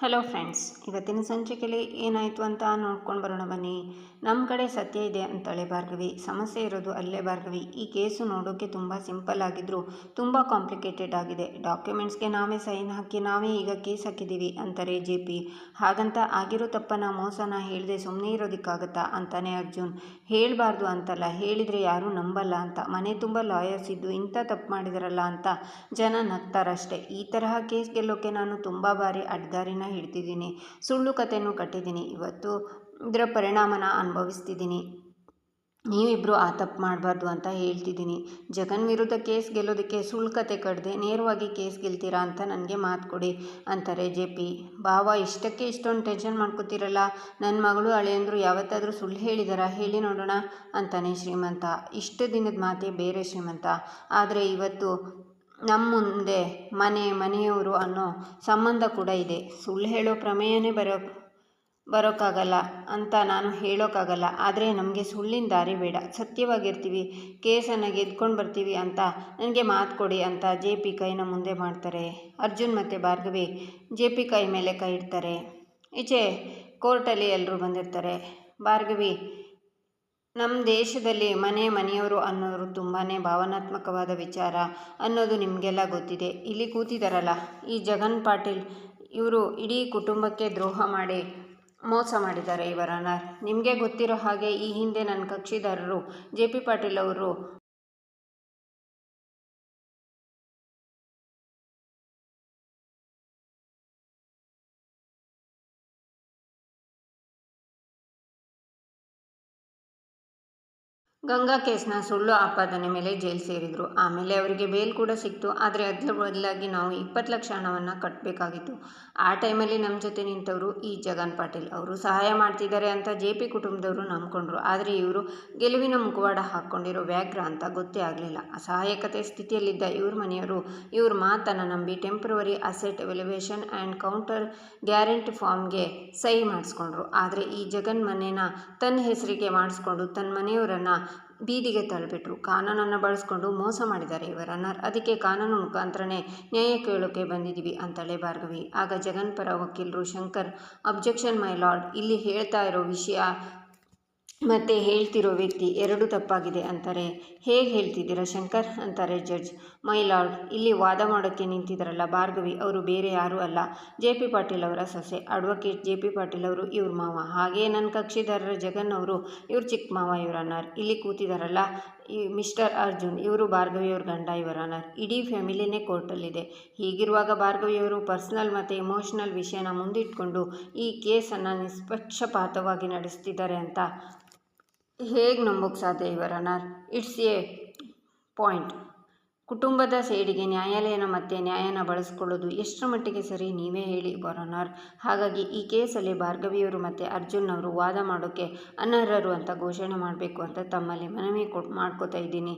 Hello friends, ಇವತ್ತಿನ ಸಂಚಿಕೆಯಲ್ಲಿ ಏನಾಯಿತು ಅಂತ ನೋಡ್ಕೊಂಡು ಬರೋಣ ಬನ್ನಿ. ನಮ್ಮ ಕಡೆ ಸತ್ಯ ಇದೆ ಅಂತಾಳೆ ಭಾರ್ಗವಿ. ಸಮಸ್ಯೆ ಇರೋದು ಅಲ್ಲೇ ಭಾರ್ಗವಿ. ಈ ಕೇಸು ನೋಡೋಕ್ಕೆ ತುಂಬ ಸಿಂಪಲ್ ಆಗಿದ್ರೂ ತುಂಬ ಕಾಂಪ್ಲಿಕೇಟೆಡ್ ಆಗಿದೆ. ಡಾಕ್ಯುಮೆಂಟ್ಸ್ಗೆ ನಾವೇ ಸೈನ್ ಹಾಕಿ ನಾವೇ ಈಗ ಕೇಸ್ ಹಾಕಿದ್ದೀವಿ ಅಂತಾರೆ ಜೆ.ಪಿ. ಹಾಗಂತ ಆಗಿರೋ ತಪ್ಪನ ಮೋಸನ ಹೇಳದೆ ಸುಮ್ಮನೆ ಇರೋದಕ್ಕಾಗತ್ತಾ ಅಂತಾನೆ ಅರ್ಜುನ್. ಹೇಳಬಾರ್ದು ಅಂತಲ್ಲ, ಹೇಳಿದರೆ ಯಾರೂ ನಂಬಲ್ಲ ಅಂತ. ಮನೆ ತುಂಬ ಲಾಯರ್ಸ್ ಇದ್ದು ಇಂಥ ತಪ್ಪು ಮಾಡಿದಾರಲ್ಲ ಅಂತ ಜನ ನಗ್ತಾರಷ್ಟೇ. ಈ ತರಹ ಕೇಸ್ ಗೆಲ್ಲೋಕ್ಕೆ ನಾನು ತುಂಬ ಬಾರಿ ಅಡ್ಡದಾರಿನ ಹಿಡ್ತಿದ್ದೀನಿ, ಸುಳ್ಳು ಕಥೆನೂ ಕಟ್ಟಿದ್ದೀನಿ. ಇವತ್ತು ಇದರ ಪರಿಣಾಮನ ಅನುಭವಿಸ್ತಿದ್ದೀನಿ. ನೀವಿಬ್ಬರು ಆ ತಪ್ಪು ಮಾಡಬಾರ್ದು ಅಂತ ಹೇಳ್ತಿದ್ದೀನಿ. ಜಗನ್ ವಿರುದ್ಧ ಕೇಸ್ ಗೆಲ್ಲೋದಕ್ಕೆ ಸುಳ್ಳು ಕತೆ ಕಟ್ಟದೆ ನೇರವಾಗಿ ಕೇಸ್ ಗೆಲ್ತೀರಾ ಅಂತ ನನಗೆ ಮಾತು ಕೊಡಿ ಅಂತಾರೆ ಜೆ.ಪಿ. ಭಾವ, ಇಷ್ಟಕ್ಕೆ ಇಷ್ಟೊಂದು ಟೆನ್ಷನ್ ಮಾಡ್ಕೋತಿರಲ್ಲ. ನನ್ನ ಮಗಳು ಅಳಿಯಂದ್ರು ಯಾವತ್ತಾದರೂ ಸುಳ್ಳು ಹೇಳಿದಾರಾ? ಹೇಳಿ ನೋಡೋಣ ಅಂತಾನೆ ಶ್ರೀಮಂತ. ಇಷ್ಟು ದಿನದ ಮಾತೇ ಬೇರೆ ಶ್ರೀಮಂತ. ಆದರೆ ಇವತ್ತು ನಮ್ಮ ಮುಂದೆ ಮನೆಯವರು ಅನ್ನೋ ಸಂಬಂಧ ಕೂಡ ಇದೆ. ಸುಳ್ಳು ಹೇಳೋ ಪ್ರಮೇಯನೇ ಬರೋಕ್ಕಾಗಲ್ಲ ಅಂತ ನಾನು ಹೇಳೋಕ್ಕಾಗಲ್ಲ. ಆದರೆ ನಮಗೆ ಸುಳ್ಳಿನ ದಾರಿ ಬೇಡ, ಸತ್ಯವಾಗಿರ್ತೀವಿ, ಕೇಸನ್ನು ಗೆದ್ಕೊಂಡು ಬರ್ತೀವಿ ಅಂತ ನನಗೆ ಮಾತು ಕೊಡಿ ಅಂತ ಜೆ.ಪಿ. ಕೈನ ಮುಂದೆ ಮಾಡ್ತಾರೆ. ಅರ್ಜುನ್ ಮತ್ತು ಭಾರ್ಗವಿ ಜೆ.ಪಿ. ಕೈ ಮೇಲೆ ಕೈ ಇಡ್ತಾರೆ. ಈಚೆ ಕೋರ್ಟಲ್ಲಿ ಎಲ್ಲರೂ ಬಂದಿರ್ತಾರೆ. ಭಾರ್ಗವಿ, ನಮ್ಮ ದೇಶದಲ್ಲಿ ಮನೆಯವರು ಅನ್ನೋರು ತುಂಬಾ ಭಾವನಾತ್ಮಕವಾದ ವಿಚಾರ ಅನ್ನೋದು ನಿಮಗೆಲ್ಲ ಗೊತ್ತಿದೆ. ಇಲ್ಲಿ ಕೂತಿದಾರಲ್ಲ ಈ ಜಗನ್ ಪಾಟೀಲ್, ಇವರು ಇಡೀ ಕುಟುಂಬಕ್ಕೆ ದ್ರೋಹ ಮಾಡಿ ಮೋಸ ಮಾಡಿದ್ದಾರೆ ಯುವರ್ ಆನರ್. ನಿಮಗೆ ಗೊತ್ತಿರೋ ಹಾಗೆ ಈ ಹಿಂದೆ ನನ್ನ ಕಕ್ಷಿದಾರರು ಜೆ.ಪಿ. ಪಾಟೀಲ್ ಅವರು ಗಂಗಾ ಕೇಸ್ನ ಸುಳ್ಳು ಆಪಾದನೆ ಮೇಲೆ ಜೈಲು ಸೇರಿದರು. ಆಮೇಲೆ ಅವರಿಗೆ ಬೇಲ್ ಕೂಡ ಸಿಕ್ತು. ಆದರೆ ಅದರ ಬದಲಾಗಿ ನಾವು 20 ಲಕ್ಷ ಹಣವನ್ನು ಕಟ್ಟಬೇಕಾಗಿತ್ತು. ಆ ಟೈಮಲ್ಲಿ ನಮ್ಮ ಜೊತೆ ನಿಂತವರು ಈ ಜಗನ್ ಪಾಟೀಲ್ ಅವರು ಸಹಾಯ ಮಾಡ್ತಿದ್ದಾರೆ ಅಂತ ಜೆ.ಪಿ. ಕುಟುಂಬದವರು ನಂಬ್ಕೊಂಡ್ರು. ಆದರೆ ಇವರು ಗೆಲುವಿನ ಮುಖವಾಡ ಹಾಕ್ಕೊಂಡಿರೋ ವ್ಯಾಘ್ರ ಅಂತ ಗೊತ್ತೇ ಆಗಲಿಲ್ಲ. ಅಸಹಾಯಕತೆ ಸ್ಥಿತಿಯಲ್ಲಿದ್ದ ಇವ್ರ ಮನೆಯವರು ಇವ್ರ ಮಾತನ್ನು ನಂಬಿ temporary asset evaluation and counter guarantee ಫಾರ್ಮ್ಗೆ ಸಹಿ ಮಾಡಿಸ್ಕೊಂಡ್ರು. ಆದರೆ ಈ ಜಗನ್ ಮನೆನ ತನ್ನ ಹೆಸರಿಗೆ ಮಾಡಿಸ್ಕೊಂಡು ತನ್ನ ಮನೆಯವರನ್ನು ಬೀದಿಗೆ ತಳ್ಳಿಬಿಟ್ರು. ಕಾನೂನನ್ನು ಬಳಸ್ಕೊಂಡು ಮೋಸ ಮಾಡಿದ್ದಾರೆ ಯುವರ್ ಆನರ್. ಅದಕ್ಕೆ ಕಾನೂನು ಮುಖಾಂತರನೇ ನ್ಯಾಯ ಕೇಳೋಕೆ ಬಂದಿದ್ದೀವಿ ಅಂತಾಳೆ ಭಾರ್ಗವಿ. ಆಗ ಜಗನ್ ಪರ ವಕೀಲರು ಶಂಕರ್, ಅಬ್ಜೆಕ್ಷನ್ ಮೈ ಲಾರ್ಡ್, ಇಲ್ಲಿ ಹೇಳ್ತಾ ಇರೋ ವಿಷಯ ಮತ್ತು ಹೇಳ್ತಿರೋ ವ್ಯಕ್ತಿ ಎರಡೂ ತಪ್ಪಾಗಿದೆ ಅಂತಾರೆ. ಹೇಗೆ ಹೇಳ್ತಿದ್ದೀರಾ ಶಂಕರ್ ಅಂತಾರೆ ಜಡ್ಜ್. ಮೈ ಲಾರ್ಡ್, ಇಲ್ಲಿ ವಾದ ಮಾಡೋಕ್ಕೆ ನಿಂತಿದ್ದಾರಲ್ಲ ಭಾರ್ಗವಿ, ಅವರು ಬೇರೆ ಯಾರೂ ಅಲ್ಲ, ಜೆ.ಪಿ. ಪಾಟೀಲ್ ಅವರ ಸೊಸೆ, ಅಡ್ವೊಕೇಟ್ ಜೆ.ಪಿ. ಪಾಟೀಲ್ ಅವರು ಇವ್ರ ಮಾವ. ಹಾಗೆಯೇ ನನ್ನ ಕಕ್ಷಿದಾರರ ಜಗನ್ ಅವರು ಇವ್ರ ಚಿಕ್ಕ ಮಾವ ಯುವರ್ ಆನರ್. ಇಲ್ಲಿ ಕೂತಿದ್ದಾರಲ್ಲ ಈ ಮಿಸ್ಟರ್ ಅರ್ಜುನ್, ಇವರು ಭಾರ್ಗವಿಯವ್ರ ಗಂಡ ಯುವರ್ ಆನರ್. ಇಡೀ ಫ್ಯಾಮಿಲಿನೇ ಕೋರ್ಟಲ್ಲಿದೆ. ಹೀಗಿರುವಾಗ ಭಾರ್ಗವಿಯವರು ಪರ್ಸ್ನಲ್ ಮತ್ತು ಇಮೋಷನಲ್ ವಿಷಯನ ಮುಂದಿಟ್ಕೊಂಡು ಈ ಕೇಸನ್ನು ನಿಷ್ಪಕ್ಷಪಾತವಾಗಿ ನಡೆಸ್ತಿದ್ದಾರೆ ಅಂತ ಹೇಗೆ ನಂಬೋಕ್ಕೆ ಸಾಧ್ಯ your honour? It's A point. ಕುಟುಂಬದ ಸೇಡಿಗೆ ನ್ಯಾಯಾಲಯನ ಮತ್ತೆ ನ್ಯಾಯನ ಬಳಸ್ಕೊಳ್ಳೋದು ಎಷ್ಟರ ಮಟ್ಟಿಗೆ ಸರಿ ನೀವೇ ಹೇಳಿ ಯುವರ್ ಆನರ್. ಹಾಗಾಗಿ ಈ ಕೇಸಲ್ಲಿ ಭಾರ್ಗವಿಯವರು ಮತ್ತು ಅರ್ಜುನ್ ಅವರು ವಾದ ಮಾಡೋಕ್ಕೆ ಅನರ್ಹರು ಅಂತ ಘೋಷಣೆ ಮಾಡಬೇಕು ಅಂತ ತಮ್ಮಲ್ಲಿ ಮನವಿ ಮಾಡ್ಕೋತಾ ಇದ್ದೀನಿ.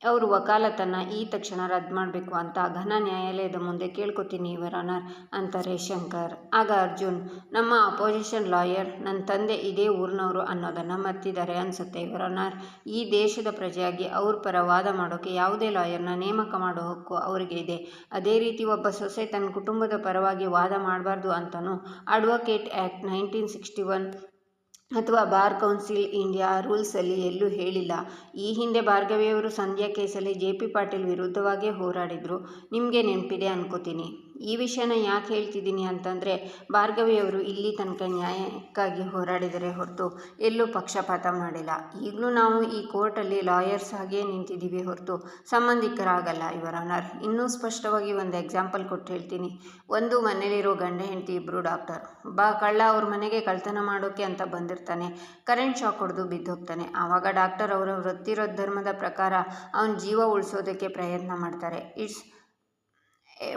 ಅವರು ವಕಾಲತನ್ನು ಈ ತಕ್ಷಣ ರದ್ದು ಮಾಡಬೇಕು ಅಂತ ಘನ ನ್ಯಾಯಾಲಯದ ಮುಂದೆ ಕೇಳ್ಕೊತೀನಿ ಯುವರ್ ಆನರ್ ಅಂತಾರೆ ಶಂಕರ್. ಆಗ ಅರ್ಜುನ್, ನಮ್ಮ ಅಪೋಸಿಷನ್ ಲಾಯರ್ ನನ್ನ ತಂದೆ ಇದೇ ಊರಿನವರು ಅನ್ನೋದನ್ನು ಮರ್ತಿದ್ದಾರೆ ಅನಿಸುತ್ತೆ ಯುವರ್ ಆನರ್. ಈ ದೇಶದ ಪ್ರಜೆಯಾಗಿ ಅವ್ರ ಪರ ವಾದ ಮಾಡೋಕ್ಕೆ ಯಾವುದೇ ಲಾಯರ್ನ ನೇಮಕ ಮಾಡೋ ಹಕ್ಕು ಅವರಿಗೆ ಇದೆ. ಅದೇ ರೀತಿ ಒಬ್ಬ ಸೊಸೆ ತನ್ನ ಕುಟುಂಬದ ಪರವಾಗಿ ವಾದ ಮಾಡಬಾರ್ದು ಅಂತಲೂ ಅಡ್ವೊಕೇಟ್ ಆ್ಯಕ್ಟ್ 1961 ಅಥವಾ ಬಾರ್ ಕೌನ್ಸಿಲ್ ಇಂಡಿಯಾ ರೂಲ್ಸಲ್ಲಿ ಎಲ್ಲೂ ಹೇಳಿಲ್ಲ. ಈ ಹಿಂದೆ ಭಾರ್ಗವಿಯವರು ಸಂಧ್ಯಾ ಕೇಸಲ್ಲಿ ಜೆ.ಪಿ. ಪಾಟೀಲ್ ವಿರುದ್ಧವಾಗೇ ಹೋರಾಡಿದ್ರು, ನಿಮಗೆ ನೆನಪಿದೆ ಅನ್ಕೋತೀನಿ. ಈ ವಿಷಯನ ಯಾಕೆ ಹೇಳ್ತಿದ್ದೀನಿ ಅಂತಂದರೆ ಭಾರ್ಗವಿಯವರು ಇಲ್ಲಿ ತನಕ ನ್ಯಾಯಕ್ಕಾಗಿ ಹೋರಾಡಿದರೆ ಹೊರತು ಎಲ್ಲೂ ಪಕ್ಷಪಾತ ಮಾಡಿಲ್ಲ. ಈಗಲೂ ನಾವು ಈ ಕೋರ್ಟಲ್ಲಿ ಲಾಯರ್ಸ್ ಹಾಗೇ ನಿಂತಿದ್ದೀವಿ ಹೊರತು ಸಂಬಂಧಿಕರಾಗಲ್ಲ ಯುವರ್ ಆನರ್. ಇನ್ನೂ ಸ್ಪಷ್ಟವಾಗಿ ಒಂದು ಎಕ್ಸಾಂಪಲ್ ಕೊಟ್ಟು ಹೇಳ್ತೀನಿ. ಒಂದು ಮನೇಲಿರೋ ಗಂಡ ಹೆಂಡತಿ ಇಬ್ಬರು ಡಾಕ್ಟರ್. ಒಬ್ಬ ಕಳ್ಳ ಅವ್ರ ಮನೆಗೆ ಕಳ್ತನ ಮಾಡೋಕ್ಕೆ ಅಂತ ಬಂದಿರ್ತಾನೆ. ಕರೆಂಟ್ ಶಾಕ್ ಹೊಡೆದು ಬಿದ್ದೋಗ್ತಾನೆ. ಆವಾಗ ಡಾಕ್ಟರ್ ಅವರ ವೃತ್ತಿರೋ ಧರ್ಮದ ಪ್ರಕಾರ ಅವನ ಜೀವ ಉಳಿಸೋದಕ್ಕೆ ಪ್ರಯತ್ನ ಮಾಡ್ತಾರೆ.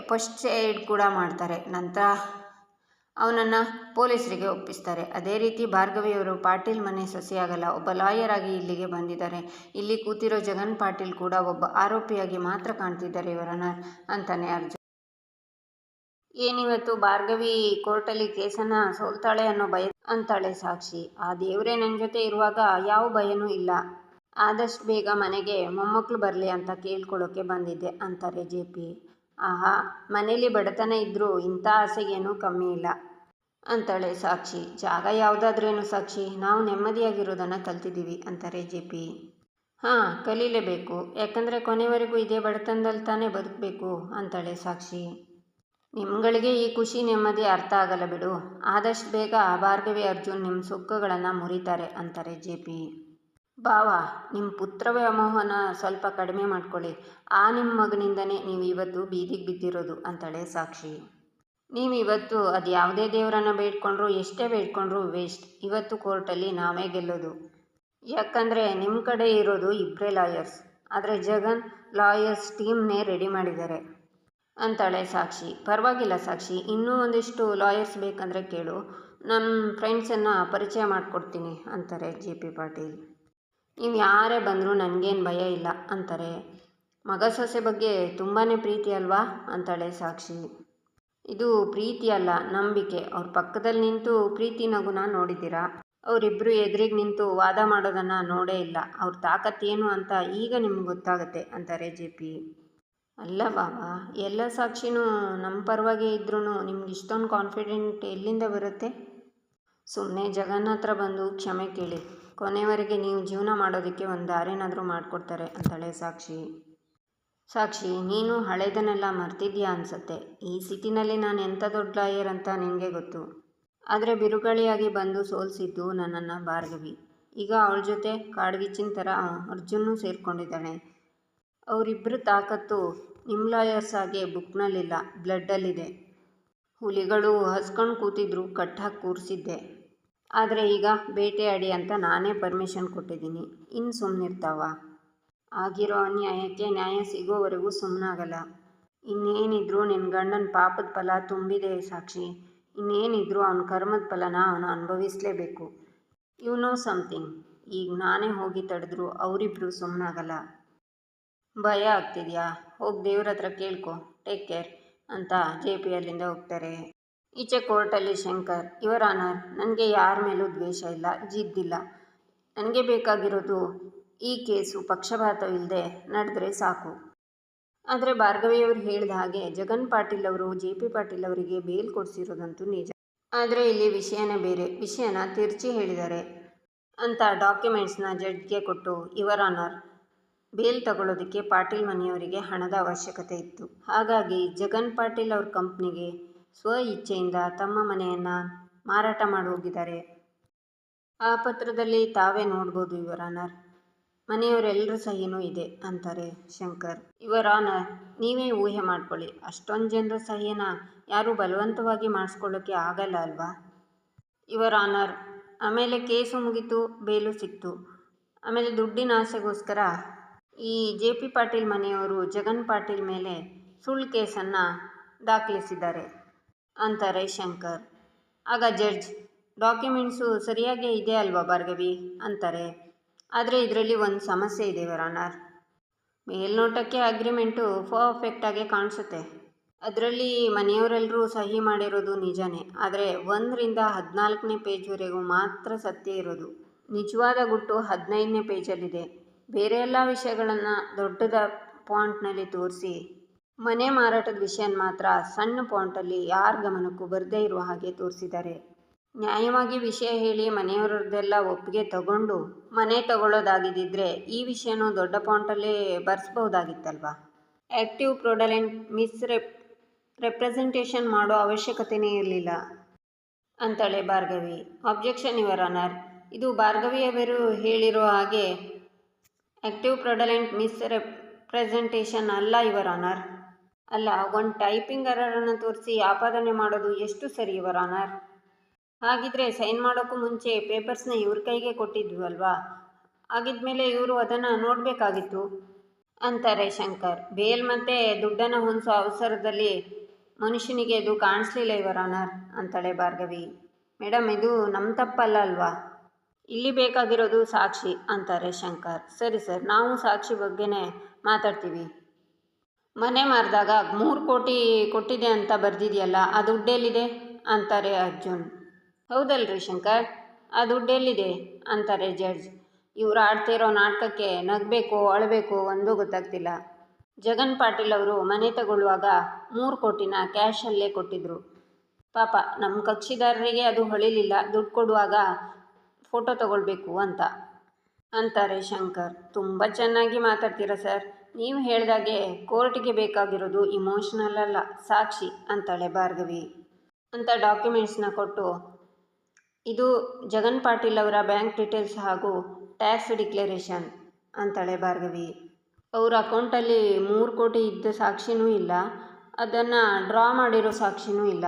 ಫಸ್ಟ್ ಏಡ್ ಕೂಡ ಮಾಡ್ತಾರೆ. ನಂತರ ಅವನನ್ನು ಪೊಲೀಸರಿಗೆ ಒಪ್ಪಿಸ್ತಾರೆ. ಅದೇ ರೀತಿ ಭಾರ್ಗವಿಯವರು ಪಾಟೀಲ್ ಮನೆ ಸೊಸೆಯಾಗಲ್ಲ, ಒಬ್ಬ ಲಾಯರ್ ಆಗಿ ಇಲ್ಲಿಗೆ ಬಂದಿದ್ದಾರೆ. ಇಲ್ಲಿ ಕೂತಿರೋ ಜಗನ್ ಪಾಟೀಲ್ ಕೂಡ ಒಬ್ಬ ಆರೋಪಿಯಾಗಿ ಮಾತ್ರ ಕಾಣ್ತಿದ್ದಾರೆ ಯುವರ್ ಆನರ್ ಅಂತಾನೆ ಅರ್ಜುನ್. ಏನಿವತ್ತು ಭಾರ್ಗವಿ ಕೋರ್ಟಲ್ಲಿ ಕೇಸನ್ನು ಸೋಲ್ತಾಳೆ ಅನ್ನೋ ಭಯ ಅಂತಾಳೆ ಸಾಕ್ಷಿ. ಆ ದೇವರೇ ನನ್ನ ಜೊತೆ ಇರುವಾಗ ಯಾವ ಭಯನೂ ಇಲ್ಲ. ಆದಷ್ಟು ಬೇಗ ಮನೆಗೆ ಮೊಮ್ಮಕ್ಕಳು ಬರಲಿ ಅಂತ ಕೇಳ್ಕೊಳ್ಳೋಕೆ ಬಂದಿದ್ದೆ ಅಂತಾರೆ ಜೆ.ಪಿ. ಆಹಾ, ಮನೇಲಿ ಬಡತನ ಇದ್ದರೂ ಇಂಥ ಆಸೆಗೇನೂ ಕಮ್ಮಿ ಇಲ್ಲ. ಅಂತಾಳೆ ಸಾಕ್ಷಿ. ಜಾಗ ಯಾವುದಾದ್ರೇನು ಸಾಕ್ಷಿ, ನಾವು ನೆಮ್ಮದಿಯಾಗಿರೋದನ್ನು ಕಲ್ತಿದ್ದೀವಿ ಅಂತಾರೆ ಜೆ ಪಿ. ಹಾಂ, ಕಲೀಲೇಬೇಕು. ಯಾಕಂದರೆ ಕೊನೆವರೆಗೂ ಇದೇ ಬಡತನದಲ್ಲಿ ತಾನೇ ಬದುಕಬೇಕು ಅಂತಾಳೆ ಸಾಕ್ಷಿ. ನಿಮ್ಗಳಿಗೆ ಈ ಖುಷಿ ನೆಮ್ಮದಿ ಅರ್ಥ ಆಗಲ್ಲ ಬಿಡು. ಆದಷ್ಟು ಬೇಗ ಭಾರ್ಗವಿ ಅರ್ಜುನ್ ನಿಮ್ಮ ಸುಕ್ಕುಗಳನ್ನು ಮುರಿತಾರೆ ಅಂತಾರೆ ಜೆ ಪಿ. ಭಾವ, ನಿಮ್ಮ ಪುತ್ರ ವ್ಯಾಮೋಹನ ಸ್ವಲ್ಪ ಕಡಿಮೆ ಮಾಡ್ಕೊಳ್ಳಿ. ನಿಮ್ಮ ಮಗನಿಂದನೇ ನೀವು ಇವತ್ತು ಬೀದಿಗೆ ಬಿದ್ದಿರೋದು ಅಂತಾಳೆ ಸಾಕ್ಷಿ. ನೀವು ಇವತ್ತು ಅದು ಯಾವುದೇ ದೇವರನ್ನು ಬೇಡ್ಕೊಂಡ್ರು, ಎಷ್ಟೇ ಬೇಡ್ಕೊಂಡ್ರು ವೇಸ್ಟ್. ಇವತ್ತು ಕೋರ್ಟಲ್ಲಿ ನಾವೇ ಗೆಲ್ಲೋದು. ಯಾಕಂದರೆ ನಿಮ್ಮ ಕಡೆ ಇರೋದು ಇಬ್ಬರೇ ಲಾಯರ್ಸ್. ಆದರೆ ಜಗನ್ ಲಾಯರ್ಸ್ ಟೀಮ್ನೇ ರೆಡಿ ಮಾಡಿದ್ದಾರೆ ಅಂತಾಳೆ ಸಾಕ್ಷಿ. ಪರವಾಗಿಲ್ಲ ಸಾಕ್ಷಿ, ಇನ್ನೂ ಒಂದಿಷ್ಟು ಲಾಯರ್ಸ್ ಬೇಕಂದರೆ ಕೇಳು, ನಮ್ಮ ಫ್ರೆಂಡ್ಸನ್ನು ಪರಿಚಯ ಮಾಡಿಕೊಡ್ತೀನಿ ಅಂತಾರೆ ಜೆ ಪಿ ಪಾಟೀಲ್. ನೀವು ಯಾರೇ ಬಂದರೂ ನನಗೇನು ಭಯ ಇಲ್ಲ ಅಂತಾರೆ. ಮಗ ಸೊಸೆ ಬಗ್ಗೆ ತುಂಬಾ ಪ್ರೀತಿ ಅಲ್ವಾ ಅಂತಾಳೆ ಸಾಕ್ಷಿ. ಇದು ಪ್ರೀತಿ ಅಲ್ಲ, ನಂಬಿಕೆ. ಅವ್ರ ಪಕ್ಕದಲ್ಲಿ ನಿಂತು ಪ್ರೀತಿ ನಗುನ ನೋಡಿದ್ದೀರಾ? ಅವರಿಬ್ಬರು ಎದುರಿಗೆ ನಿಂತು ವಾದ ಮಾಡೋದನ್ನು ನೋಡೇ ಇಲ್ಲ. ಅವ್ರ ತಾಕತ್ತೇನು ಅಂತ ಈಗ ನಿಮ್ಗೆ ಗೊತ್ತಾಗುತ್ತೆ ಅಂತಾರೆ ಜೆ ಪಿ. ಅಲ್ಲ ಬಾಬಾ, ಎಲ್ಲ ಸಾಕ್ಷಿನೂ ನಮ್ಮ ಪರವಾಗಿ ಇದ್ರೂ ನಿಮ್ಗೆ ಇಷ್ಟೊಂದು ಕಾನ್ಫಿಡೆಂಟ್ ಎಲ್ಲಿಂದ ಬರುತ್ತೆ? ಸುಮ್ಮನೆ ಜಗನ್ ಹತ್ರ ಬಂದು ಕ್ಷಮೆ ಕೇಳಿ. ಕೊನೆವರೆಗೆ ನೀವು ಜೀವನ ಮಾಡೋದಕ್ಕೆ ಒಂದು ದಾರಿನಾದರೂ ಮಾಡಿಕೊಡ್ತಾರೆ ಅಂತಾಳೆ ಸಾಕ್ಷಿ. ಸಾಕ್ಷಿ, ನೀನು ಹಳೆದನ್ನೆಲ್ಲ ಮರ್ತಿದ್ಯಾ ಅನಿಸುತ್ತೆ. ಈ ಸಿಟಿನಲ್ಲಿ ನಾನು ಎಂಥ ದೊಡ್ಡ ಲಾಯರ್ ಅಂತ ನಿನಗೆ ಗೊತ್ತು. ಆದರೆ ಬಿರುಗಾಳಿಯಾಗಿ ಬಂದು ಸೋಲಿಸಿದ್ದು ನನ್ನನ್ನು ಭಾರ್ಗವಿ. ಈಗ ಅವಳ ಜೊತೆ ಕಾಡ್ಗಿಚ್ಚಿನ ಥರ ಅರ್ಜುನ್ನೂ ಸೇರಿಕೊಂಡಿದ್ದಾಳೆ. ಅವರಿಬ್ಬರ ತಾಕತ್ತು ನಿಮ್ಮ ಲಾಯರ್ಸ್ ಹಾಗೆ ಬುಕ್ನಲ್ಲಿಲ್ಲ, ಬ್ಲಡ್ಡಲ್ಲಿದೆ. ಹುಲಿಗಳು ಹಸ್ಕೊಂಡು ಕೂತಿದ್ರು, ಕಟ್ಟಾಕಿ ಕೂರಿಸಿದ್ದೆ. ಆದರೆ ಈಗ ಬೇಟೆಯಾಡಿ ಅಂತ ನಾನೇ ಪರ್ಮಿಷನ್ ಕೊಟ್ಟಿದ್ದೀನಿ. ಇನ್ನು ಸುಮ್ಮನಿರ್ತಾವ? ಆಗಿರೋ ಅನ್ಯಾಯಕ್ಕೆ ನ್ಯಾಯ ಸಿಗೋವರೆಗೂ ಸುಮ್ಮನಾಗಲ್ಲ. ಇನ್ನೇನಿದ್ರು ನಿನ್ನ ಗಂಡನ ಪಾಪದ ಫಲ ತುಂಬಿದೆ ಸಾಕ್ಷಿ. ಇನ್ನೇನಿದ್ರು ಅವನ ಕರ್ಮದ ಫಲನ ಅವನು ಅನುಭವಿಸಲೇಬೇಕು. You know something. ಈಗ ನಾನೇ ಹೋಗಿ ತಡೆದ್ರು ಅವರಿಬ್ಬರು ಸುಮ್ಮನಾಗಲ್ಲ. ಭಯ ಆಗ್ತಿದೆಯಾ? ಹೋಗಿ ದೇವ್ರ ಹತ್ರ ಕೇಳ್ಕೊ. ಟೇಕ್ ಕೇರ್ ಅಂತ ಜೆ ಪಿ ಅಲ್ಲಿಂದ ಹೋಗ್ತಾರೆ. ಈಚೆ ಕೋರ್ಟಲ್ಲಿ ಶಂಕರ್, ಯುವರ್ ಆನರ್, ನನಗೆ ಯಾರ ಮೇಲೂ ದ್ವೇಷ ಇಲ್ಲ, ಜಿದ್ದಿಲ್ಲ. ನನಗೆ ಬೇಕಾಗಿರೋದು ಈ ಕೇಸು ಪಕ್ಷಪಾತವಿಲ್ಲದೆ ನಡೆದ್ರೆ ಸಾಕು. ಆದರೆ ಭಾರ್ಗವಿಯವರು ಹೇಳಿದ ಹಾಗೆ ಜಗನ್ ಪಾಟೀಲ್ ಅವರು ಜೆ ಪಿ ಪಾಟೀಲ್ ಅವರಿಗೆ ಬೇಲ್ ಕೊಡಿಸಿರೋದಂತೂ ನಿಜ. ಆದರೆ ಇಲ್ಲಿ ವಿಷಯನೇ ಬೇರೆ. ವಿಷಯನ ತಿರ್ಚಿ ಹೇಳಿದ್ದಾರೆ ಅಂತ ಡಾಕ್ಯುಮೆಂಟ್ಸ್ನ ಜಡ್ಜ್ಗೆ ಕೊಟ್ಟು, ಯುವರ್ ಆನರ್, ಬೇಲ್ ತಗೊಳ್ಳೋದಕ್ಕೆ ಪಾಟೀಲ್ ಮನೆಯವರಿಗೆ ಹಣದ ಅವಶ್ಯಕತೆ ಇತ್ತು. ಹಾಗಾಗಿ ಜಗನ್ ಪಾಟೀಲ್ ಅವ್ರ ಕಂಪ್ನಿಗೆ ಸ್ವ ಇಚ್ಛೆಯಿಂದ ತಮ್ಮ ಮನೆಯನ್ನು ಮಾರಾಟ ಮಾಡಿ ಹೋಗಿದ್ದಾರೆ. ಆ ಪತ್ರದಲ್ಲಿ ತಾವೇ ನೋಡ್ಬೋದು ಯುವರ್ ಆನರ್. ಮನೆಯವರೆಲ್ಲರ ಸಹಿನೂ ಇದೆ ಅಂತಾರೆ ಶಂಕರ್. ಯುವರ್ ಆನರ್, ನೀವೇ ಊಹೆ ಮಾಡ್ಕೊಳ್ಳಿ. ಅಷ್ಟೊಂದು ಜನರ ಸಹಿನ ಯಾರೂ ಬಲವಂತವಾಗಿ ಮಾಡಿಸ್ಕೊಳ್ಳೋಕ್ಕೆ ಆಗಲ್ಲ ಅಲ್ವಾ? ಯುವರ್ ಆನರ್, ಆಮೇಲೆ ಕೇಸು ಮುಗೀತು, ಬೇಲು ಸಿಕ್ತು. ಆಮೇಲೆ ದುಡ್ಡಿನ ಆಸೆಗೋಸ್ಕರ ಈ ಜೆ ಪಿ ಪಾಟೀಲ್ ಮನೆಯವರು ಜಗನ್ ಪಾಟೀಲ್ ಮೇಲೆ ಸುಳ್ಳು ಕೇಸನ್ನು ದಾಖಲಿಸಿದ್ದಾರೆ ಅಂತಾರೆ ಶಂಕರ್. ಆಗ ಜಡ್ಜ್, ಡಾಕ್ಯುಮೆಂಟ್ಸು ಸರಿಯಾಗೇ ಇದೆ ಅಲ್ವಾ ಭಾರ್ಗವಿ ಅಂತಾರೆ. ಆದರೆ ಇದರಲ್ಲಿ ಒಂದು ಸಮಸ್ಯೆ ಇದೆ ಯುವರ್ ಆನರ್. ಮೇಲ್ನೋಟಕ್ಕೆ ಅಗ್ರಿಮೆಂಟು ಪರ್ಫೆಕ್ಟಾಗಿ ಕಾಣಿಸುತ್ತೆ. ಅದರಲ್ಲಿ ಮನೆಯವರೆಲ್ಲರೂ ಸಹಿ ಮಾಡಿರೋದು ನಿಜನೇ. ಆದರೆ 1ರಿಂದ 14ನೇ ಪೇಜ್ವರೆಗೂ ಮಾತ್ರ ಸತ್ಯ ಇರೋದು. ನಿಜವಾದ ಗುಟ್ಟು 15ನೇ ಪೇಜಲ್ಲಿದೆ. ಬೇರೆ ಎಲ್ಲ ವಿಷಯಗಳನ್ನು ದೊಡ್ಡದ ಪಾಯಿಂಟ್ನಲ್ಲಿ ತೋರಿಸಿ ಮನೆ ಮಾರಾಟದ ವಿಷಯನ ಮಾತ್ರ ಸಣ್ಣ ಪಾಯಿಂಟಲ್ಲಿ ಯಾರ ಗಮನಕ್ಕೂ ಬರದೇ ಇರುವ ಹಾಗೆ ತೋರಿಸಿದ್ದಾರೆ. ನ್ಯಾಯವಾಗಿ ವಿಷಯ ಹೇಳಿ ಮನೆಯವರದ್ದೆಲ್ಲ ಒಪ್ಪಿಗೆ ತಗೊಂಡು ಮನೆ ತಗೊಳ್ಳೋದಾಗಿದ್ದರೆ ಈ ವಿಷಯನೂ ದೊಡ್ಡ ಪಾಯಿಂಟಲ್ಲೇ ಬರೆಸ್ಬೋದಾಗಿತ್ತಲ್ವ. ಆ್ಯಕ್ಟಿವ್ ಫ್ರಾಡುಲೆಂಟ್ ರೆಪ್ರೆಸೆಂಟೇಷನ್ ಮಾಡೋ ಅವಶ್ಯಕತೆಯೇ ಇರಲಿಲ್ಲ ಅಂತಾಳೆ ಭಾರ್ಗವಿ. ಅಬ್ಜೆಕ್ಷನ್ ಯುವರ್ ಆನರ್, ಇದು ಭಾರ್ಗವಿಯವರು ಹೇಳಿರೋ ಹಾಗೆ ಆ್ಯಕ್ಟಿವ್ ಫ್ರಾಡುಲೆಂಟ್ ರೆಪ್ರೆಸೆಂಟೇಷನ್ ಅಲ್ಲ ಯುವರ್ ಆನರ್. ಅಲ್ಲ, ಒಂದು ಟೈಪಿಂಗ್ ಎರರನ್ನು ತೋರಿಸಿ ಆಪಾದನೆ ಮಾಡೋದು ಎಷ್ಟು ಸರಿ ಯುವರ್ ಆನರ್? ಹಾಗಿದ್ರೆ ಸೈನ್ ಮಾಡೋಕ್ಕೂ ಮುಂಚೆ ಪೇಪರ್ಸ್ನ ಇವ್ರ ಕೈಗೆ ಕೊಟ್ಟಿದ್ವಲ್ವಾ? ಆಗಿದ್ಮೇಲೆ ಇವರು ಅದನ್ನು ನೋಡಬೇಕಾಗಿತ್ತು ಅಂತಾರೆ ಶಂಕರ್. ಬೇಲ್ ಮತ್ತು ದುಡ್ಡನ್ನು ಹೊಂದಿಸೋ ಅವಸರದಲ್ಲಿ ಮನುಷ್ಯನಿಗೆ ಅದು ಕಾಣಿಸ್ಲಿಲ್ಲ ಯುವರ್ ಆನರ್ ಅಂತಾಳೆ ಭಾರ್ಗವಿ. ಮೇಡಮ್, ಇದು ನಮ್ಮ ತಪ್ಪಲ್ಲ ಅಲ್ವಾ? ಇಲ್ಲಿ ಬೇಕಾಗಿರೋದು ಸಾಕ್ಷಿ ಅಂತಾರೆ ಶಂಕರ್. ಸರಿ ಸರ್, ನಾವು ಸಾಕ್ಷಿ ಬಗ್ಗೆನೇ ಮಾತಾಡ್ತೀವಿ. ಮನೆ ಮಾರಿದಾಗ 3 ಕೋಟಿ ಕೊಟ್ಟಿದೆ ಅಂತ ಬರೆದಿದೆಯಲ್ಲ, ಆ ದುಡ್ಡೆಲ್ಲಿದೆ ಅಂತಾರೆ ಅರ್ಜುನ್. ಹೌದಲ್ರಿ ಶಂಕರ್, ಆ ದುಡ್ಡೆಲ್ಲಿದೆ ಅಂತಾರೆ ಜಡ್ಜ್. ಇವ್ರು ಆಡ್ತಿರೋ ನಾಟಕಕ್ಕೆ ನಗಬೇಕೋ ಅಳಬೇಕೋ ಒಂದೂ ಗೊತ್ತಾಗ್ತಿಲ್ಲ. ಜಗನ್ ಪಾಟೀಲ್ ಅವರು ಮನೆ ತಗೊಳ್ಳುವಾಗ 3 ಕೋಟಿನ ಕ್ಯಾಶಲ್ಲೇ ಕೊಟ್ಟಿದ್ರು. ಪಾಪ ನಮ್ಮ ಕಕ್ಷಿದಾರರಿಗೆ ಅದು ಹೊಳಿಲಿಲ್ಲ, ದುಡ್ಡು ಕೊಡುವಾಗ ಫೋಟೋ ತಗೊಳ್ಬೇಕು ಅಂತಾರೆ ಶಂಕರ್. ತುಂಬ ಚೆನ್ನಾಗಿ ಮಾತಾಡ್ತೀರಾ ಸರ್. ನೀವು ಹೇಳ್ದಾಗೆ ಕೋರ್ಟಿಗೆ ಬೇಕಾಗಿರೋದು ಇಮೋಷ್ನಲ್ ಅಲ್ಲ, ಸಾಕ್ಷಿ ಅಂತಾಳೆ ಭಾರ್ಗವಿ. ಅಂತ ಡಾಕ್ಯುಮೆಂಟ್ಸ್ನ ಕೊಟ್ಟು, ಇದು ಜಗನ್ ಪಾಟೀಲ್ ಅವರ ಬ್ಯಾಂಕ್ ಡೀಟೇಲ್ಸ್ ಹಾಗೂ ಟ್ಯಾಕ್ಸ್ ಡಿಕ್ಲರೇಷನ್ ಅಂತಾಳೆ ಭಾರ್ಗವಿ. ಅವ್ರ ಅಕೌಂಟಲ್ಲಿ 3 ಕೋಟಿ ಇದ್ದ ಸಾಕ್ಷಿನೂ ಇಲ್ಲ, ಅದನ್ನು ಡ್ರಾ ಮಾಡಿರೋ ಸಾಕ್ಷಿನೂ ಇಲ್ಲ.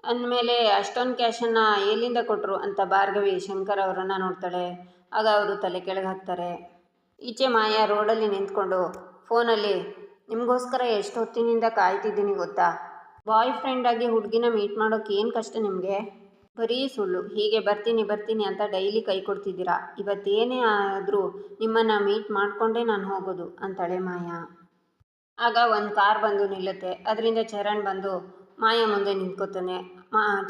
ಅಂದಮೇಲೆ ಅಷ್ಟೊಂದು ಕ್ಯಾಶನ್ನು ಎಲ್ಲಿಂದ ಕೊಟ್ಟರು ಅಂತ ಭಾರ್ಗವಿ ಶಂಕರ್ ಅವರನ್ನು ನೋಡ್ತಾಳೆ. ಆಗ ಅವರು ತಲೆ ಕೆಳಗೆ ಹಾಕ್ತಾರೆ. ಈಚೆ ಮಾಯಾ ರೋಡಲ್ಲಿ ನಿಂತ್ಕೊಂಡು ಫೋನಲ್ಲಿ, ನಿಮಗೋಸ್ಕರ ಎಷ್ಟು ಹೊತ್ತಿನಿಂದ ಕಾಯ್ತಿದ್ದೀನಿ ಗೊತ್ತಾ? ಬಾಯ್ ಫ್ರೆಂಡಾಗಿ ಹುಡುಗಿನ ಮೀಟ್ ಮಾಡೋಕ್ಕೆ ಏನು ಕಷ್ಟ ನಿಮಗೆ? ಬರೀ ಸುಳ್ಳು, ಹೀಗೆ ಬರ್ತೀನಿ ಅಂತ ಡೈಲಿ ಕೈ ಕೊಡ್ತಿದ್ದೀರಾ. ಇವತ್ತೇನೇ ಆದರೂ ನಿಮ್ಮನ್ನು ಮೀಟ್ ಮಾಡಿಕೊಂಡೇ ನಾನು ಹೋಗೋದು ಅಂತಾಳೆ ಮಾಯಾ. ಆಗ ಒಂದು ಕಾರ್ ಬಂದು ನಿಲ್ಲುತ್ತೆ. ಅದರಿಂದ ಚರಣ್ ಬಂದು ಮಾಯಾ ಮುಂದೆ ನಿಂತ್ಕೋತಾನೆ.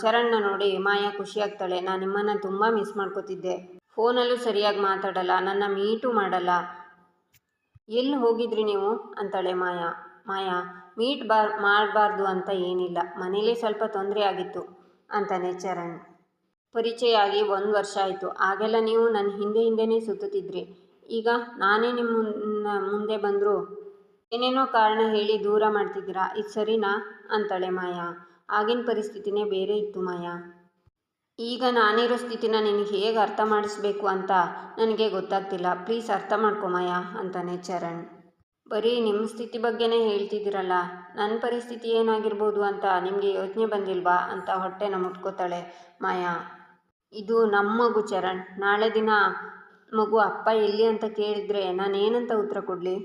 ಚರಣ್ನ ನೋಡಿ ಮಾಯಾ ಖುಷಿಯಾಗ್ತಾಳೆ. ನಾನು ನಿಮ್ಮನ್ನು ತುಂಬ ಮಿಸ್ ಮಾಡ್ಕೋತಿದ್ದೆ. ಫೋನಲ್ಲೂ ಸರಿಯಾಗಿ ಮಾತಾಡಲ್ಲ, ನನ್ನ ಮೀಟೂ ಮಾಡಲ್ಲ. ಎಲ್ಲಿ ಹೋಗಿದ್ರಿ ನೀವು ಅಂತಾಳೆ ಮಾಯಾ ಮೀಟ್ ಮಾಡಬಾರ್ದು ಅಂತ ಏನಿಲ್ಲ, ಮನೇಲೇ ಸ್ವಲ್ಪ ತೊಂದರೆ ಆಗಿತ್ತು ಅಂತಾನೆ ಚರಣ್. ಪರಿಚಯ ಆಗಿ 1 ವರ್ಷ ಆಯಿತು. ಆಗೆಲ್ಲ ನೀವು ನನ್ನ ಹಿಂದೆನೇ ಸುತ್ತುತ್ತಿದ್ರಿ. ಈಗ ನಾನೇ ನಿಮ್ಮ ಮುಂದೆ ಬಂದರೂ ಏನೇನೋ ಕಾರಣ ಹೇಳಿ ದೂರ ಮಾಡ್ತಿದ್ದೀರಾ. ಇದು ಸರಿನಾ ಅಂತಾಳೆ ಮಾಯಾ. ಆಗಿನ ಪರಿಸ್ಥಿತಿನೇ ಬೇರೆ ಇತ್ತು ಮಾಯಾ. ಈಗ ನಾನಿರೋ ಸ್ಥಿತಿನ ನಿನಗೆ ಹೇಗೆ ಅರ್ಥ ಮಾಡಿಸ್ಬೇಕು ಅಂತ ನನಗೆ ಗೊತ್ತಾಗ್ತಿಲ್ಲ. ಪ್ಲೀಸ್ ಅರ್ಥ ಮಾಡ್ಕೊ ಮಾಯಾ ಅಂತಾನೆ ಚರಣ್. ಬರೀ ನಿಮ್ಮ ಸ್ಥಿತಿ ಬಗ್ಗೆನೇ ಹೇಳ್ತಿದ್ದೀರಲ್ಲ, ನನ್ನ ಪರಿಸ್ಥಿತಿ ಏನಾಗಿರ್ಬೋದು ಅಂತ ನಿಮಗೆ ಯೋಚನೆ ಬಂದಿಲ್ವಾ ಅಂತ ಹೊಟ್ಟೆನ ಮುಟ್ಕೋತಾಳೆ ಮಾಯಾ. ಇದು ನಮ್ಮ ಮಗು ಚರಣ್. ನಾಳೆ ದಿನ ಮಗು ಅಪ್ಪ ಎಲ್ಲಿ ಅಂತ ಕೇಳಿದರೆ ನಾನೇನಂತ ಉತ್ತರ ಕೊಡಲಿ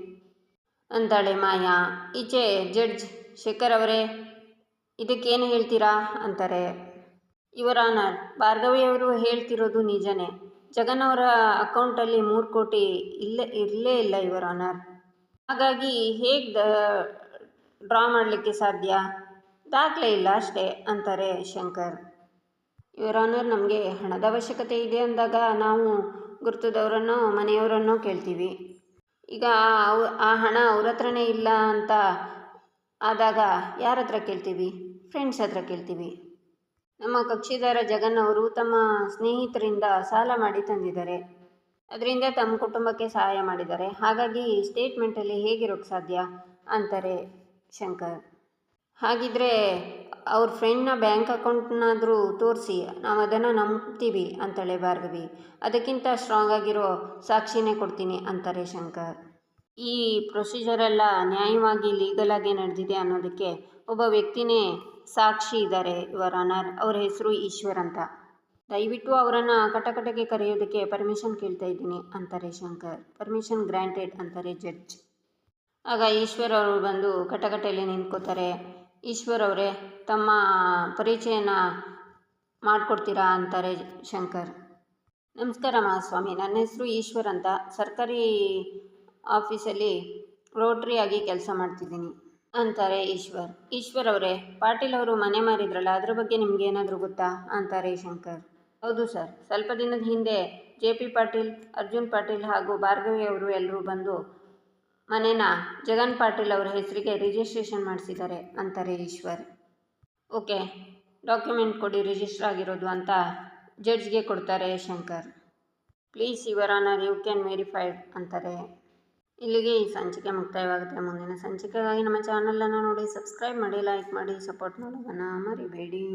ಅಂತಾಳೆ ಮಾಯಾ. ಈಚೆ ಜಡ್ಜ್ ಶೇಖರ್ ಅವರೇ, ಇದಕ್ಕೇನು ಹೇಳ್ತೀರಾ ಅಂತಾರೆ. ಯುವರ್ ಆನರ್, ಭಾರ್ಗವಿಯವರು ಹೇಳ್ತಿರೋದು ನಿಜನೇ. ಜಗನ್ ಅವರ ಅಕೌಂಟಲ್ಲಿ 3 ಕೋಟಿ ಇರಲೇ ಇಲ್ಲ ಯುವರ್ ಆನರ್. ಹಾಗಾಗಿ ಹೇಗೆ ಡ್ರಾ ಮಾಡಲಿಕ್ಕೆ ಸಾಧ್ಯ? ದಾಖಲೆ ಇಲ್ಲ ಅಷ್ಟೇ ಅಂತಾರೆ ಶಂಕರ್. ಯುವರ್ ಆನರ್, ನಮಗೆ ಹಣದ ಅವಶ್ಯಕತೆ ಇದೆ ಅಂದಾಗ ನಾವು ಗುರ್ತದವರನ್ನೋ ಮನೆಯವರನ್ನೋ ಕೇಳ್ತೀವಿ. ಈಗ ಆ ಹಣ ಅವ್ರ ಹತ್ರನೇ ಇಲ್ಲ ಅಂತ ಆದಾಗ ಯಾರ ಹತ್ರ ಕೇಳ್ತೀವಿ? ಫ್ರೆಂಡ್ಸ್ ಹತ್ರ ಕೇಳ್ತೀವಿ. ನಮ್ಮ ಕಕ್ಷಿದಾರ ಜಗನ್ ಅವರು ತಮ್ಮ ಸ್ನೇಹಿತರಿಂದ ಸಾಲ ಮಾಡಿ ತಂದಿದ್ದಾರೆ. ಅದರಿಂದ ತಮ್ಮ ಕುಟುಂಬಕ್ಕೆ ಸಹಾಯ ಮಾಡಿದ್ದಾರೆ. ಹಾಗಾಗಿ ಸ್ಟೇಟ್ಮೆಂಟಲ್ಲಿ ಹೇಗಿರೋಕ್ಕೆ ಸಾಧ್ಯ ಅಂತಾರೆ ಶಂಕರ್. ಹಾಗಿದ್ರೆ ಅವ್ರ ಫ್ರೆಂಡ್ನ ಬ್ಯಾಂಕ್ ಅಕೌಂಟ್ನಾದರೂ ತೋರಿಸಿ, ನಾವು ಅದನ್ನು ನಂಬ್ತೀವಿ ಅಂತಾಳೆ ಭಾರ್ಗವಿ. ಅದಕ್ಕಿಂತ ಸ್ಟ್ರಾಂಗ್ ಆಗಿರೋ ಸಾಕ್ಷಿನೇ ಕೊಡ್ತೀನಿ ಅಂತಾರೆ ಶಂಕರ್. ಈ ಪ್ರೊಸೀಜರೆಲ್ಲ ನ್ಯಾಯವಾಗಿ ಲೀಗಲಾಗಿ ನಡೆದಿದೆ ಅನ್ನೋದಕ್ಕೆ ಒಬ್ಬ ವ್ಯಕ್ತಿನೇ ಸಾಕ್ಷಿ ಇದ್ದಾರೆ ಯುವರ್ ಆನರ್. ಅವ್ರ ಹೆಸರು ಈಶ್ವರ್ ಅಂತ. ದಯವಿಟ್ಟು ಅವರನ್ನು ಕಟಕಟೆಗೆ ಕರೆಯೋದಕ್ಕೆ ಪರ್ಮಿಷನ್ ಕೇಳ್ತಾ ಇದ್ದೀನಿ ಅಂತಾರೆ ಶಂಕರ್. ಪರ್ಮಿಷನ್ ಗ್ರ್ಯಾಂಟೆಡ್ ಅಂತಾರೆ ಜಡ್ಜ್. ಆಗ ಈಶ್ವರ್ ಅವರು ಬಂದು ಕಟಕಟೆಯಲ್ಲಿ ನಿಂತ್ಕೋತಾರೆ. ಈಶ್ವರ್ ಅವರೇ, ತಮ್ಮ ಪರಿಚಯನ ಮಾಡಿಕೊಡ್ತೀರಾ ಅಂತಾರೆ ಶಂಕರ್. ನಮಸ್ಕಾರ ಮಹಾಸ್ವಾಮಿ, ನನ್ನ ಹೆಸರು ಈಶ್ವರ್ ಅಂತ. ಸರ್ಕಾರಿ ಆಫೀಸಲ್ಲಿ ರೋಟ್ರಿ ಆಗಿ ಕೆಲಸ ಮಾಡ್ತಿದ್ದೀನಿ ಅಂತಾರೆ ಈಶ್ವರ್. ಈಶ್ವರ್ ಅವರೇ, ಪಾಟೀಲ್ ಅವರು ಮನೆ ಮಾರಿದ್ರಲ್ಲ, ಅದ್ರ ಬಗ್ಗೆ ನಿಮ್ಗೆ ಏನಾದರೂ ಗೊತ್ತಾ ಅಂತಾರೆ ಶಂಕರ್. ಹೌದು ಸರ್, ಸ್ವಲ್ಪ ದಿನದ ಹಿಂದೆ JP ಪಾಟೀಲ್, ಅರ್ಜುನ್ ಪಾಟೀಲ್ ಹಾಗೂ ಭಾರ್ಗವಿ ಅವರು ಎಲ್ಲರೂ ಬಂದು ಮನೆನ ಜಗನ್ ಪಾಟೀಲ್ ಅವರ ಹೆಸರಿಗೆ ರಿಜಿಸ್ಟ್ರೇಷನ್ ಮಾಡಿಸಿದ್ದಾರೆ ಅಂತಾರೆ ಈಶ್ವರ್. ಓಕೆ, ಡಾಕ್ಯುಮೆಂಟ್ ಕೊಡಿ ರಿಜಿಸ್ಟರ್ ಆಗಿರೋದು ಅಂತ ಜಡ್ಜ್ಗೆ ಕೊಡ್ತಾರೆ Shankar. Please your honour, you can verified ಅಂತಾರೆ. ಇಲ್ಲಿಗೆ ಈ ಸಂಚಿಕೆ ಮುಕ್ತಾಯವಾಗುತ್ತೆ. ಮುಂದಿನ ಸಂಚಿಕೆಗಾಗಿ ನಮ್ಮ ಚಾನಲನ್ನು ನೋಡಿ ಸಬ್ಸ್ಕ್ರೈಬ್ ಮಾಡಿ, ಲೈಕ್ ಮಾಡಿ, ಸಪೋರ್ಟ್ ಮಾಡೋದನ್ನು ಮರಿಬೇಡಿ.